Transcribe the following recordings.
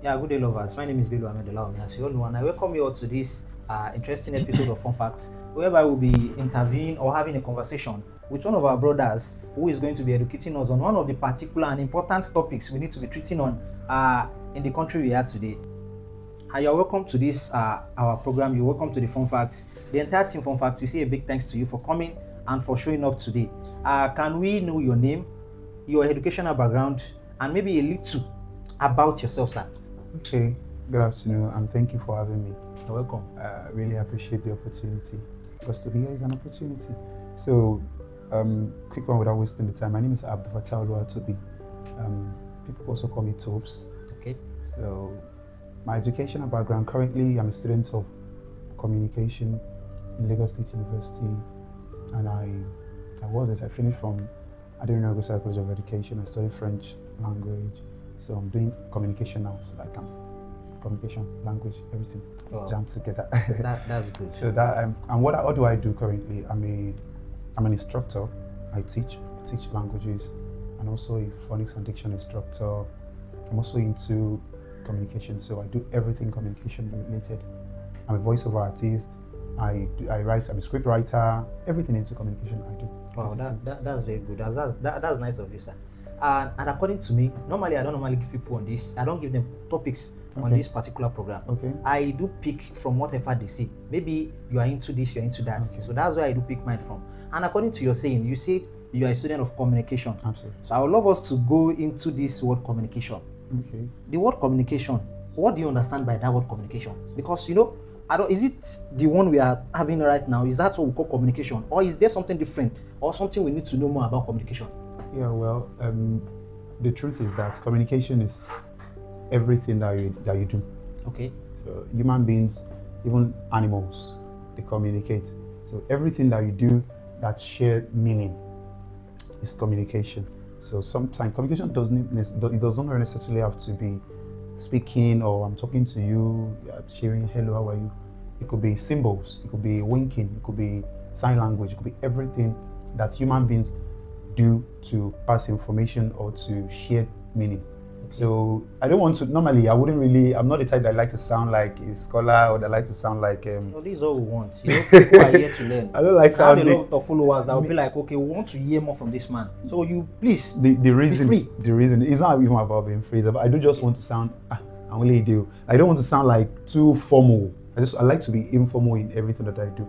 Yeah, good day, lovers. My name is Bilu Ahmed, as you all know, and I welcome you all to this interesting episode of Fun Facts, whereby we'll be interviewing or having a conversation with one of our brothers who is going to be educating us on one of the particular and important topics we need to be treating on in the country we are today. You're welcome to this our program. You're welcome to the Fun Facts. The entire team Fun Facts, we say a big thanks to you for coming and for showing up today. Can we know your name, your educational background, and maybe a little about yourself, sir? Okay, good afternoon, and thank you for having me. You're welcome. Really appreciate the opportunity, because to be here is an opportunity. So, quick one without wasting the time. My name is Abdul Fattah Oluwatobi. People also call me Tobes. Okay. So, my educational background, currently I'm a student of communication in Lagos State University, and I finished from Adeniran College of Education. I studied French language. So I'm doing communication now, so I can communication, language, everything jammed together. That's good. So that and what do I do currently? I'm an instructor. I teach languages, and also a phonics and diction instructor. I'm also into communication, so I do everything communication related. I'm a voiceover artist. I write. I'm a script writer. Everything into communication I do. Wow, that's very good. That's nice of you, sir. And according to me, normally I don't normally give people on this. I don't give them topics on this particular program. Okay. I do pick from whatever they say. Maybe you are into this, you're into that. Okay. So that's where I do pick mine from. And according to your saying, you said you are a student of communication. Absolutely. So I would love us to go into this word communication. Okay. The word communication, what do you understand by that word communication? Because is it the one we are having right now? Is that what we call communication? Or is there something different or something we need to know more about communication? Yeah, well, the truth is that communication is everything that you do. Okay. So human beings, even animals, they communicate. So everything that you do that share meaning is communication. So sometimes communication doesn't necessarily have to be speaking, or I'm talking to you, sharing hello, how are you? It could be symbols, it could be winking, it could be sign language, it could be everything that human beings do to pass information or to share meaning. Okay. So I don't want to, normally I'm not the type that like to sound like a scholar or that like to sound like No, this is all we want. People are here to learn. I don't like sounding. I have a lot of followers that will be like, okay, we want to hear more from this man. So you please the reason be free. The reason is not even about being free, but I do just want to sound I only do. I don't want to sound like too formal. I like to be informal in everything that I do.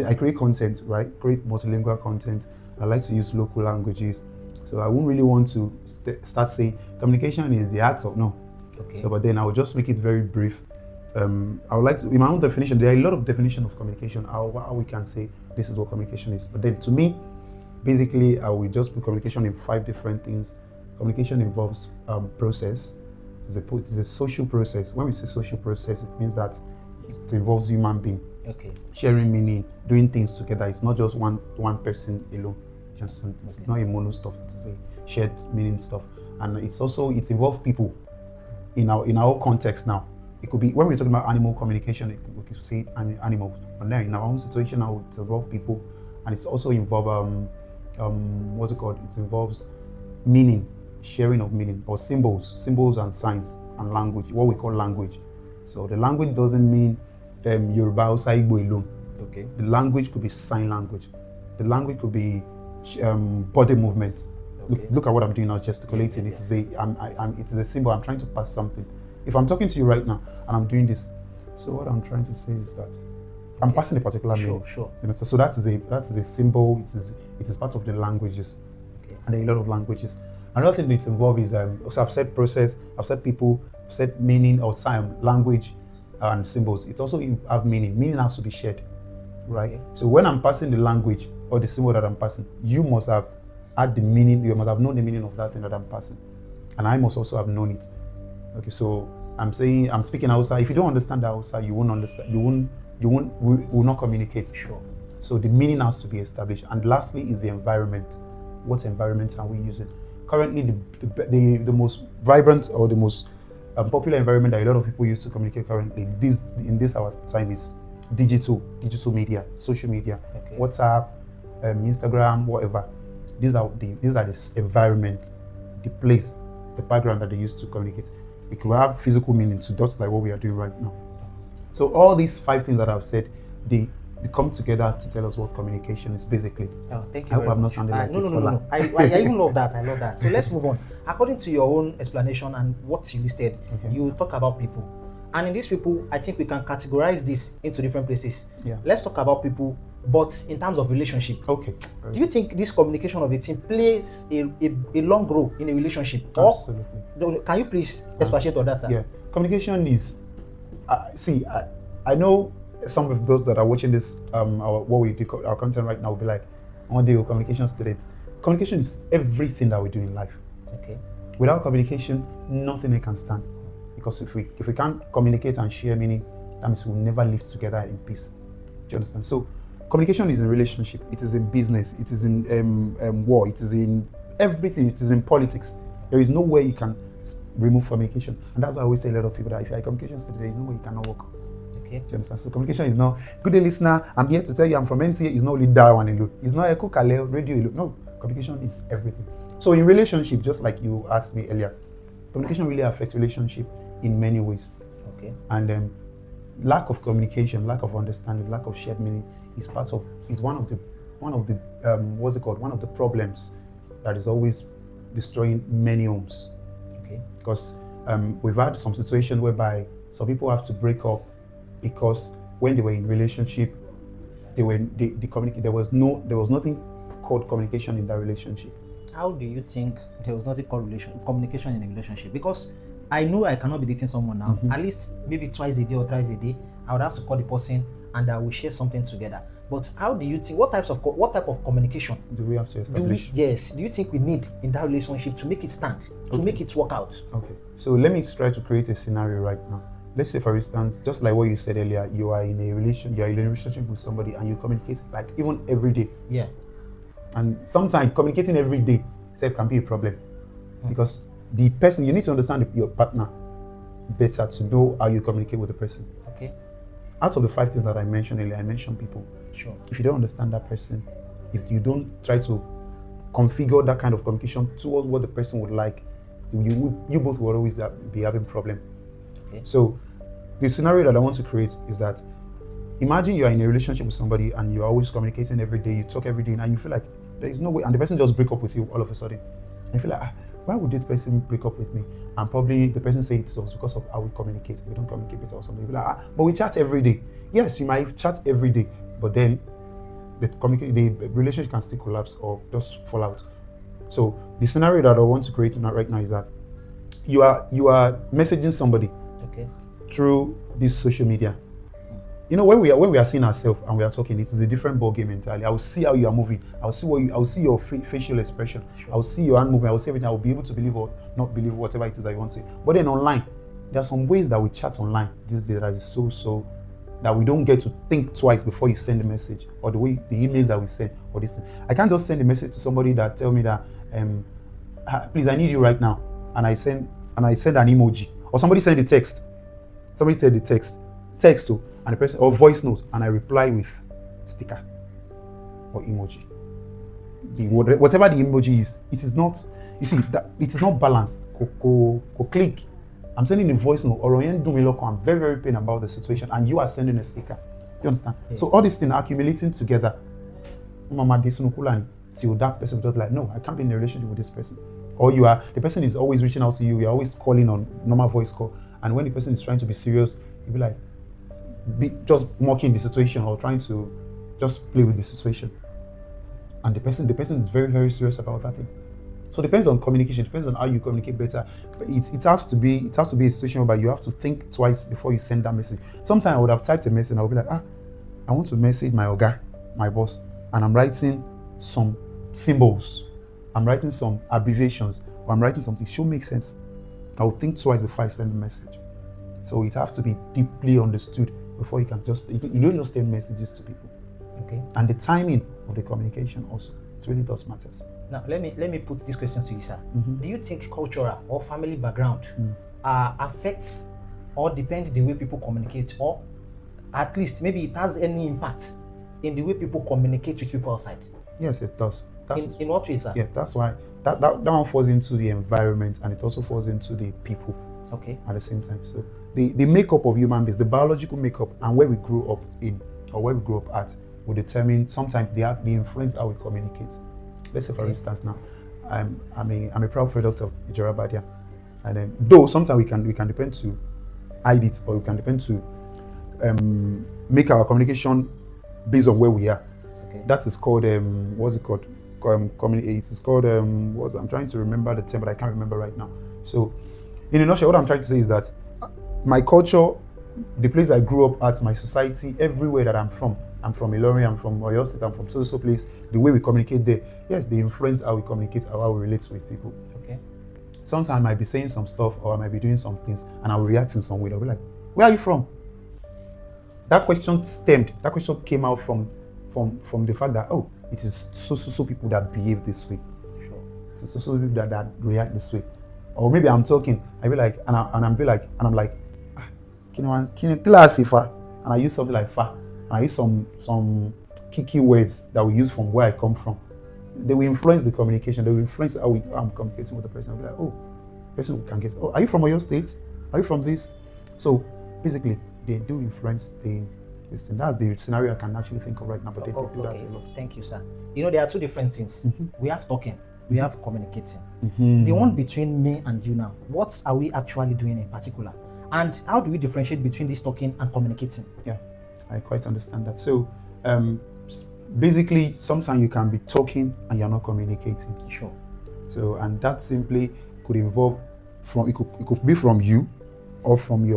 I create content, right? Create multilingual content. I like to use local languages, so I won't really want to start saying communication is the art of no. Okay. So, but then I will just make it very brief. I would like to, in my own definition, there are a lot of definition of communication. How we can say this is what communication is. But then to me, basically, I will just put communication in 5 different things. Communication involves process. It is a social process. When we say social process, it means that it involves human being. Okay. Sharing meaning, doing things together. It's not just one person alone. It's not a mono stuff. It's a shared meaning stuff, and it involves people. In our context now, it could be when we're talking about animal communication. We could say animals, but now in our own situation now, it involves people, and it's also involve what's it called? It involves meaning, sharing of meaning, or symbols and signs and language. What we call language. So the language doesn't mean Yoruba or Igbo alone. Okay. The language could be sign language. The language could be body movement. Okay. Look at what I'm doing now, gesticulating. Yeah. It is a symbol. I'm trying to pass something. If I'm talking to you right now and I'm doing this, so what I'm trying to say is that I'm passing a particular meaning. Sure. You know, so that is a symbol. It is part of the languages. Okay. And there are a lot of languages. Another thing that's involved is also I've said process, I've said people, I've said meaning or sign language and symbols. It also have meaning. Meaning has to be shared, right? Okay. So when I'm passing the language or the symbol that I'm passing, you must have had the meaning. You must have known the meaning of that thing that I'm passing, and I must also have known it. Okay, so I'm speaking Hausa. If you don't understand the Hausa, you won't understand. We will not communicate. Sure. So the meaning has to be established. And lastly is the environment. What environment are we using? Currently, the most vibrant or the most popular environment that a lot of people use to communicate currently in this our time is digital media, social media, Okay. WhatsApp, Instagram, whatever. These are this environment, the place the background that they use to communicate. It could have physical meaning to just like what we are doing right now. So all these 5 things that I've said, they come together to tell us what communication is basically. Oh, thank you. I hope I'm not sounding like no, a no, no, scholar. no. I even love that. I love that. So let's move on. According to your own explanation and what you listed, you talk about people. And in these people, I think we can categorize this into different places. Yeah. Let's talk about people, but in terms of relationship. Okay. Do you think this communication of a team plays a long role in a relationship? Absolutely. Or can you please expatiate on that, sir? Yeah. Communication is, I know some of those that are watching this, what we do, our content right now will be like, one day communication students. Communication is everything that we do in life. Okay. Without communication, nothing can stand. Because if we can't communicate and share meaning, that means we'll never live together in peace. Do you understand? So communication is in relationship, it is in business, it is in war, it is in everything, it is in politics. There is no way you can remove communication. And that's why I always say a lot of people that if you're a communication student, there is no way you cannot work. Okay. Do you understand? So communication is not, good day listener, I'm here to tell you I'm from NTA, it's not only that one alone. It's not Echo Kale, radio alone. No, communication is everything. So in relationship, just like you asked me earlier, communication really affects relationship in many ways. Okay. And lack of communication, lack of understanding, lack of shared meaning is one of the problems that is always destroying many homes. Okay. Because we've had some situation whereby some people have to break up because when they were in relationship, they communicate. There was nothing called communication in that relationship. How do you think there was nothing called communication in a relationship? Because I know I cannot be dating someone now. At least maybe twice a day or thrice a day, I would have to call the person and I will share something together. But how do you think? What type of communication do we have to establish? Do you think we need in that relationship to make it stand, to make it work out? Okay. So let me try to create a scenario right now. Let's say, for instance, just like what you said earlier, you are in a relationship with somebody and you communicate like even every day. Yeah. And sometimes communicating every day can be a problem because the person, you need to understand your partner better to know how you communicate with the person. Okay. Out of the 5 things that I mentioned earlier, I mentioned people. Sure. If you don't understand that person, if you don't try to configure that kind of communication towards what the person would like, you both will always be having problem. Okay. So the scenario that I want to create is that imagine you are in a relationship with somebody and you're always communicating every day, you talk every day, and you feel like there is no way, and the person just break up with you all of a sudden. And you feel like, why would this person break up with me? And probably the person say it's because of how we communicate. We don't communicate better or something. You'll be like, but we chat every day. Yes, you might chat every day, but then the relationship can still collapse or just fall out. So the scenario that I want to create right now is that you are messaging somebody through this social media. You know, when we are seeing ourselves and we are talking, it is a different ball game entirely. I will see how you are moving. I will see your facial expression. Sure. I will see your hand movement. I will see everything. I will be able to believe or not believe whatever it is that you want to say. But then online, there are some ways that we chat online these days that is so that we don't get to think twice before you send a message, or the emails that we send, or this thing. I can't just send a message to somebody that tell me that please, I need you right now, and I send an emoji, or somebody send a text. Somebody tell the text to, and the person, or voice note, and I reply with sticker or emoji. Whatever the emoji is, it is not. You see that it is not balanced. Click. I'm sending a voice note, or I'm very, very pain about the situation, and you are sending a sticker. You understand? Yeah. So all these things are accumulating together. Till that person just like, no, I can't be in a relationship with this person. Or the person is always reaching out to you. You're always calling on normal voice call, and when the person is trying to be serious, you'll be like, just mocking the situation or trying to just play with the situation. And the person is very, very serious about that thing. So it depends on communication, it depends on how you communicate better. But it has to be a situation where you have to think twice before you send that message. Sometimes I would have typed a message and I would be like, I want to message my oga, my boss, and I'm writing some symbols, I'm writing some abbreviations, or I'm writing something. It should make sense. I would think twice before I send the message. So it has to be deeply understood before you can you don't just send messages to people. Okay. And the timing of the communication also, it really does matters. Now let me put these questions to you, sir. Do you think cultural or family background affects or depends the way people communicate, or at least maybe it has any impact in the way people communicate with people outside? Yes, it does. in what way, sir? Yeah, that's why that one falls into the environment, and it also falls into the people. Okay. At the same time. So the makeup of human beings, the biological makeup, and where we grew up in, or where we grew up at, will determine sometimes they influence how we communicate. Let's say, for instance, now I'm a proud product of Ijerabadia, and then though sometimes we can depend to hide it, or we can depend to make our communication based on where we are. Okay. That is called what's it called? It's called I'm trying to remember the term, but I can't remember right now. So, in a nutshell, what I'm trying to say is that my culture, the place I grew up at, my society, everywhere that I'm from Ilorin, I'm from Oyo State, I'm from so place, the way we communicate there, yes, they influence how we communicate, how we relate with people. Okay. Sometimes I might be saying some stuff, or I might be doing some things, and I'll react in some way. I'll be like, where are you from? That question came out from the fact that, oh, it is so people that behave this way. Sure. It is so people that react this way. Or maybe I'm talking, I'm like, can you tell us if and I use something like fa, and I use some key words that we use from where I come from. They will influence the communication. They will influence how I'm communicating with the person. I'll be like, oh, person can get, oh, are you from Oyo State? Are you from this? So basically, they do influence this thing. That's the scenario I can actually think of right now, but they do that a lot. Thank you, sir. You know, there are two different things. We have talking, we have communicating. Mm-hmm. The one between me and you now, what are we actually doing in particular? And how do we differentiate between this talking and communicating? Yeah, I quite understand that. So basically, sometimes you can be talking and you're not communicating. Sure. So, and that simply could involve it could be from you, or from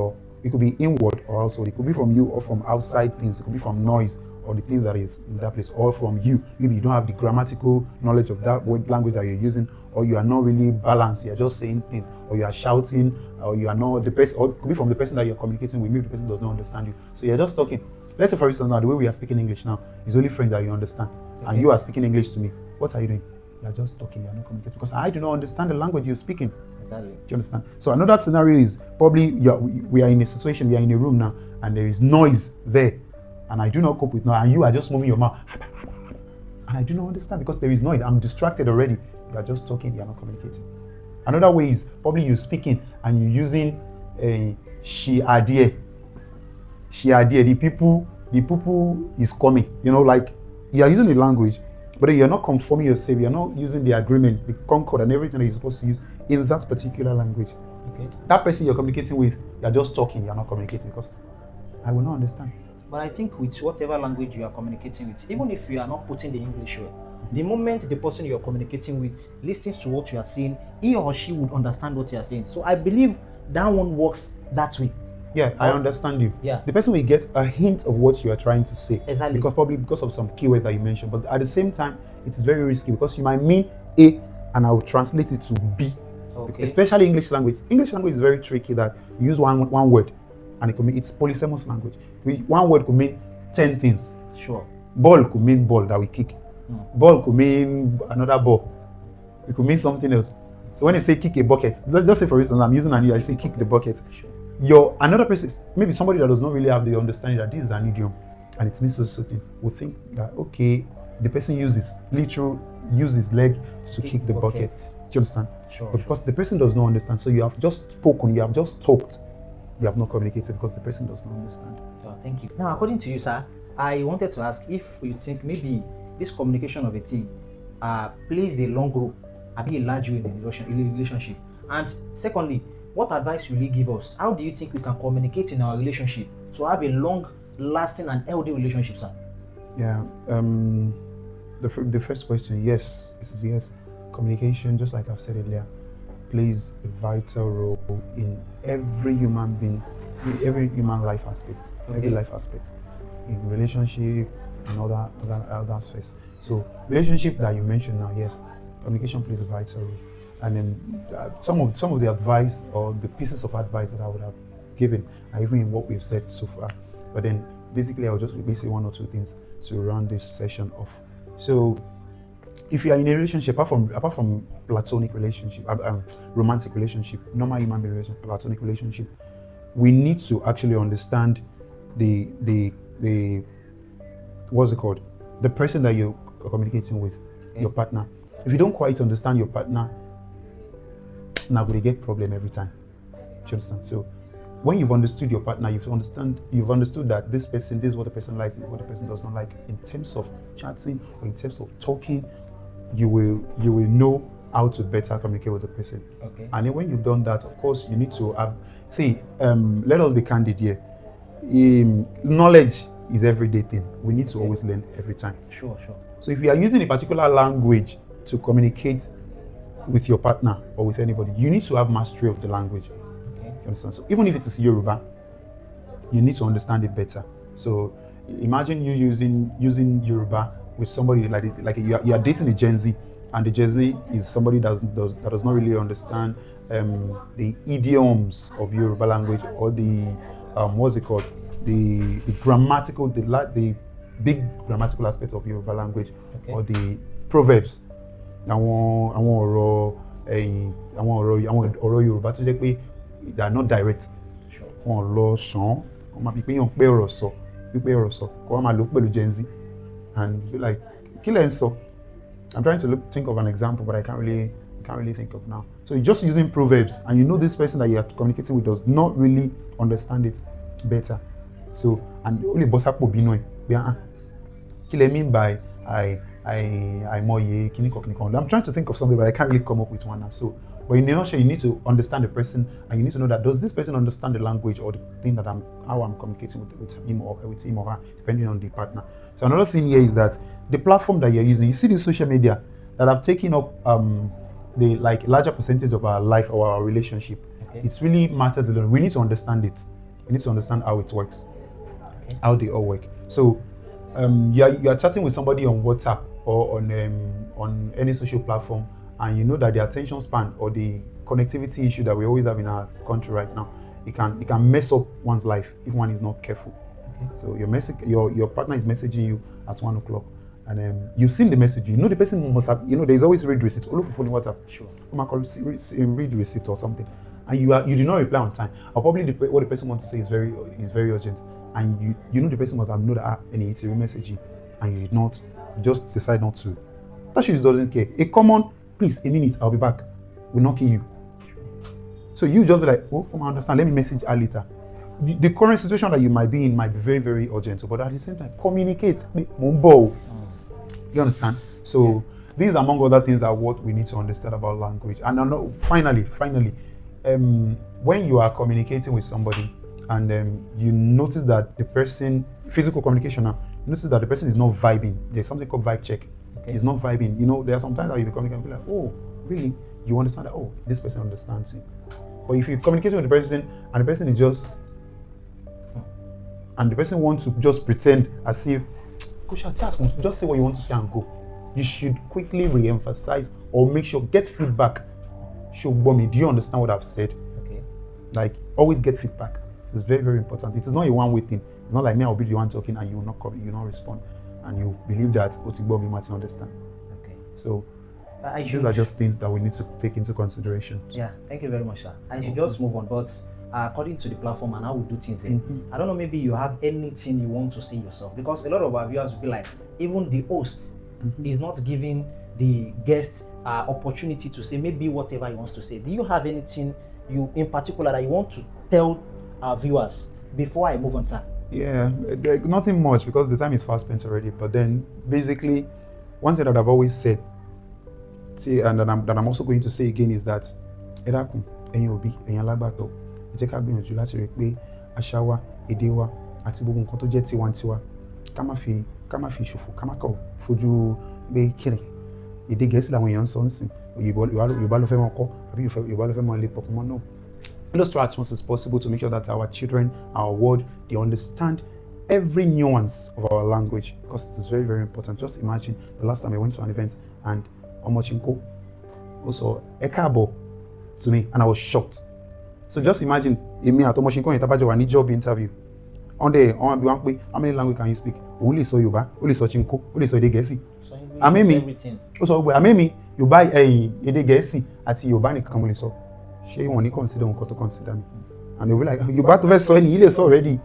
it could be inward or outward. It could be from you or from outside things. It could be from noise or the things that is in that place, or from you. Maybe you don't have the grammatical knowledge of that word language that you're using, or you are not really balanced. You're just saying things, or you are shouting, or you are not the person, or it could be from the person that you're communicating with. Maybe the person does not understand you. So you're just talking. Let's say, for instance, now the way we are speaking English now is only French that you understand, and you are speaking English to me. What are you doing? You're just talking. You're not communicating because I do not understand the language you're speaking. Exactly. Do you understand? So another scenario is probably we are in a situation, we are in a room now, and there is noise there, and I do not cope with noise, and you are just moving your mouth, and I do not understand because there is noise. I'm distracted already. You are just talking. You are not communicating. Another way is probably you speaking and you're using a she idea. The people is coming. You know, like you are using the language, but you're not conforming yourself. You're not using the agreement, the concord, and everything that you're supposed to use in that particular language. Okay. That person you're communicating with, you're just talking. You're not communicating because I will not understand. But I think with whatever language you are communicating with, even if you are not putting the English word, the moment the person you're communicating with listens to what you are saying, he or she would understand what you are saying. So I believe that one works that way. Yeah, I understand you. Yeah. The person will get a hint of what you are trying to say. Exactly. Because of some keyword that you mentioned. But at the same time, it's very risky because you might mean A and I will translate it to B. Okay. Especially English language. English language is very tricky that you use one word and it's polysemous language. One word could mean 10 things. Sure. Ball could mean ball that we kick. Ball could mean another ball. It could mean something else. So when you say kick a bucket, let's say for instance, I'm using an idiom, I say kick the bucket. Sure. Another person, maybe somebody that does not really have the understanding that this is an idiom and it means so thing, will think that okay, the person uses leg to kick the bucket. Do you understand? Sure. But because the person does not understand, so you have just spoken, you have just talked, you have not communicated because the person does not understand. Oh, thank you. Now, according to you, sir, I wanted to ask if you think maybe this communication of a team plays a long role, be a large role in the relationship. And secondly, what advice will you give us? How do you think we can communicate in our relationship to have a long-lasting and healthy relationship, sir? Yeah. The first question, yes, this is yes. Communication, just like I've said earlier, plays a vital role in every human being, in every human life aspect, every life aspect, in relationship and other aspects. So, relationship that you mentioned now, yes, communication plays a vital role. And then some of the advice or the pieces of advice that I would have given are even in what we've said so far. But then basically I'll just say one or two things to round this session off. So if you are in a relationship, apart from platonic relationship, romantic relationship, normal human being relationship, platonic relationship, we need to actually understand the what's it called? The person that you're communicating with. your partner. If you don't quite understand your partner, now we get problem every time. Do you understand? So when you've understood your partner, you've understood that this is what the person likes, this is what the person does not like. In terms of chatting or in terms of talking, you will know how to better communicate with the person. Okay. And then when you've done that, of course, you need to have. Let us be candid here. Knowledge is everyday thing. We need to always learn every time. Sure. So if you are using a particular language to communicate with your partner or with anybody, you need to have mastery of the language. Okay. You understand? So even if it is Yoruba, you need to understand it better. So imagine you using Yoruba with somebody like you are dating a Gen Z, and the Gen Z is somebody that does not really understand the idioms of Yoruba language, or the what's it called, the grammatical, the big grammatical aspects of Yoruba language, okay, or the proverbs. Àwọn ọ̀rọ̀ Yorùbá tó jẹ́ pé they are not direct. Sure. Wọ́n lọ sàn, wọ́n máa fi pé yàn pé ọ̀rọ̀ sọ, kó wọ́n máa lò pẹ̀lú Gen Z, and be like, kí lẹ̀ ń sọ? I'm trying to think of an example, but I can't really think of now. So you're just using proverbs, and you know this person that you are communicating with does not really understand it better. So, and only bosapo binu e. Kí lẹ̀ mean by àìmọye kíníkan. I'm trying to think of something, but I can't really come up with one now. So, but in a nutshell, you need to understand the person, and you need to know that does this person understand the language or the thing that how I'm communicating with him or her, depending on the partner. So another thing here is that the platform that you're using, you see these social media that have taken up the larger percentage of our life or our relationship. Okay. It really matters a lot. We need to understand it. We need to understand how it works, how they all work. So you are chatting with somebody on WhatsApp or on any social platform, and you know that the attention span or the connectivity issue that we always have in our country right now, it can mess up one's life if one is not careful. Okay. So your partner is messaging you at 1 o'clock, and you've seen the message. You know the person must have. You know there's always read receipt. All of on WhatsApp. Sure. Read receipt or something, and you do not reply on time. Or probably what the person wants to say is very urgent, and you know the person must have known that and it's a message you, and you did not just decide not to. That she doesn't care. A common, please, a minute, I'll be back, will not kill you. So you just be like, oh, I understand, let me message her later. The current situation that you might be in might be very, very urgent, but at the same time, communicate. You understand? So these, among other things, are what we need to understand about language. And finally, when you are communicating with somebody and you notice that the person, physical communication now, you notice that the person is not vibing. There's something called vibe check. Okay. It's not vibing. You know, there are some times that you communicate and be like, oh, really? You understand that? Oh, this person understands you. But if you're communicating with the person and the person is just, and the person wants to just pretend as if, just say what you want to say and go. You should quickly re-emphasize or make sure, get feedback. Show me, do you understand what I've said? Okay. Like, always get feedback. It's very, very important. It is not a one-way thing. It's not like me, I'll be the one talking and you will not respond. And you believe that Otigbo might understand. Okay. So these are just things that we need to take into consideration. Yeah, thank you very much, sir. I should just move on, but according to the platform and how we do things here, I don't know, maybe you have anything you want to say yourself, because a lot of our viewers will be like, even the host is not giving the guest opportunity to say maybe whatever he wants to say. Do you have anything in particular that you want to tell our viewers before I move on, sir? Yeah, nothing much, because the time is fast spent already. But then, basically, one thing that I've always said, and that I'm also going to say again, is that jẹ́ ká gbìyànjú láti rí pé àṣà wa, èdè wa àti gbogbo nǹkan tó jẹ́ tiwantiwa ká má fi ṣòfò, ká má kọ̀ fojú gbé kiri. Èdè Gẹ̀ẹ́sì làwọn èèyàn ń sọ nsìn, Yorùbá ló fẹ́ mọ́ kọ́ àbí Yorùbá ló fẹ́ mọ́ lé pọ̀ mọ́ náà. Let us try as much as possible to make sure that our children, our world, they understand every nuance of our language, because it is very, very important. Just imagine the last time I went to an event and Omochinko also Ekabo to me, and I was shocked. So just imagine, Emi at Omochinko Tabajo wani job interview. On how many language can you speak? Only so Yoruba, only so Chinko, only so Èdè Gẹ̀ẹ́sì. Amemi, also Amemi, Yoruba, Èdè Gẹ̀ẹ́sì àti Yorùbá nìkan mo lè sọ. Ṣé wọ́n ní consider nǹkan tó consider me? And they'll be like, Yorùbá tó fẹ́ sọ ẹni ilé sọ already.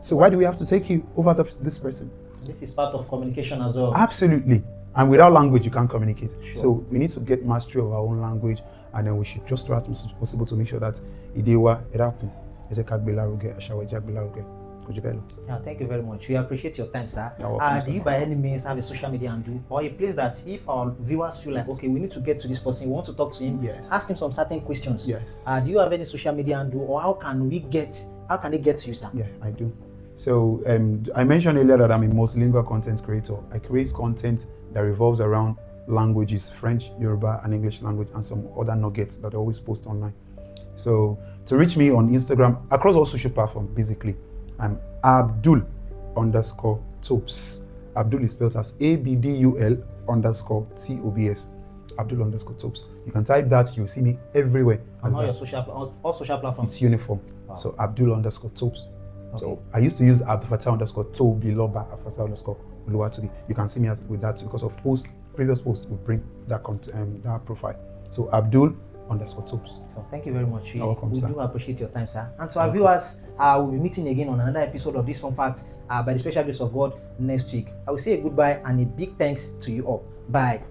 So why do we have to take you over this person? This is part of communication as well. Absolutely. And without language, you can't communicate. Sure. So we need to get mastery of our own language, and then we should just try as much as possible to make sure that Idewa, Erapu, Ejekagbelarugẹ, Ashawejagbelarugẹ, Ojibelo. Thank you very much. We appreciate your time, sir. You're welcome, Do you by any means have a social media handle or a place that if our viewers feel like, okay, we need to get to this person, we want to talk to him, Yes. ask him some certain questions? Yes. Do you have any social media handle, or how can they get to you, sir? Yeah, I do. So I mentioned earlier that I'm a multilingual content creator. I create content that revolves around languages, French, Yoruba, and English language, and some other nuggets that I always post online. So to reach me on Instagram, across all social platforms, basically, I'm Abdul_Tobes. Abdul is spelled as ABDUL_TOBS. Abdul_Tobes. You can type that, you'll see me everywhere. On all social platforms. It's uniform. Wow. So Abdul_Tobes. Okay. So I used to use Abdulfatah_Tobiloba, Abdulfatah_Oluwatobi. You can see me with that because of previous posts will bring that that profile. So Abdul_Tobes. So thank you very much. Welcome, we sir. do appreciate your time, sir. And to our viewers, we'll be meeting again on another episode of this Fun Facts by the special grace of God next week. I will say a goodbye and a big thanks to you all. Bye.